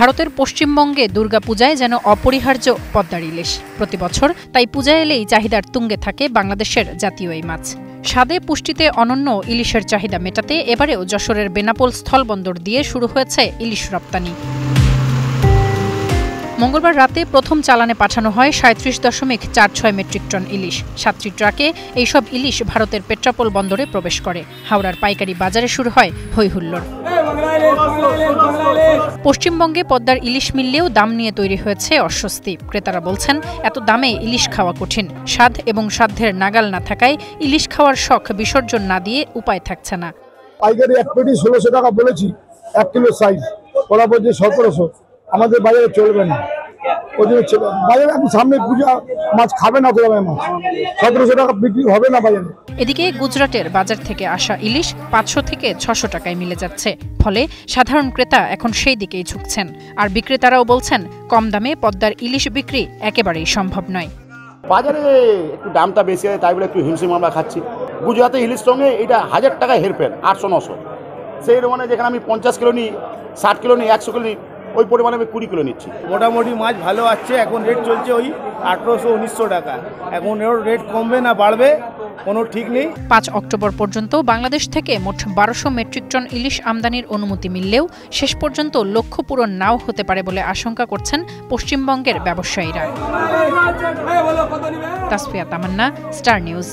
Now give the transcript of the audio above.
ভারতের পশ্চিমবঙ্গে দুর্গাপূজায় যেন অপরিহার্য পদ্মার ইলিশ। প্রতি বছর তাই পূজা এলেই চাহিদার তুঙ্গে থাকে বাংলাদেশের জাতীয় এই মাছ। স্বাদে পুষ্টিতে অনন্য ইলিশের চাহিদা মেটাতে এবারেও যশোরের বেনাপোল স্থলবন্দর দিয়ে শুরু হয়েছে ইলিশ রপ্তানি। মঙ্গলবার রাতে প্রথম চালানে পাঠানো হয় ৩৭.৪৬ মেট্রিক টন ইলিশ। ৭টি ট্রাকে এইসব ইলিশ ভারতের পেট্রাপোল বন্দরে প্রবেশ করে। হাওড়ার পাইকারি বাজারে শুরু হয় হইহুল্লোড়। পশ্চিমবঙ্গে পদ্মার ইলিশ মিললেও দাম নিয়ে তৈরি হয়েছে অস্বস্তি। ক্রেতারা বলছেন, এত দামে ইলিশ খাওয়া কঠিন। স্বাদ এবং সাধ্যের নাগাল না থাকায় ইলিশ খাওয়ার শখ বিসর্জন না দিয়ে উপায় থাকছে না। পাইকারি এক পেটি ১৬০০ টাকা বলেছি, ১ কিলো সাইজ, ওরা বলছে ১৭০০। আমাদের বাজারে চলবে না, ওই জন্য বাজারে এখন সামনে পূজা, মাছ খাবে না, তো মাছ ১৭০০ টাকা বিক্রি হবে না বাজারে। এদিকে গুজরাটের বাজার থেকে আসা ইলিশ ৫০০ থেকে ৬০০ টাকায় মিলে যাচ্ছে। ফলে সাধারণ ক্রেতা এখন সেই দিকেই ঝুঁকছেন। আর বিক্রেতারাও বলছেন, কম দামে পদ্মার ইলিশ বিক্রি একেবারেই সম্ভব নয়। বাজারে একটু দামটা বেশি হয়, তাই বলে একটু হিমশিম আমরা খাচ্ছি। গুজরাতে ইলিশ সঙ্গে এটা ১০০০ টাকা হেরফের, ৮০০-৯০০। সেই মানে যেখানে আমি ৫০ কিলো নিই, ৬০ কিলো নিই, ১০০ কিলো নিই, ওই পরিমাণে আমি ২০ কিলো নিচ্ছি। মোটামুটি মাছ ভালো আছে, এখন রেট চলছে ওই ১৮০০-১৯০০ টাকা। এখন এর রেট কমবে না বাড়বে কোনো ঠিক নেই। ৫ অক্টোবর পর্যন্ত বাংলাদেশ থেকে মোট ১২০০ মেট্রিক টন ইলিশ আমদানির অনুমতি মিললেও শেষ পর্যন্ত লক্ষ্য পূরণ নাও হতে পারে বলে আশঙ্কা করছেন পশ্চিমবঙ্গের ব্যবসায়ীরা। তাসফিয়া তামান্না, স্টার নিউজ।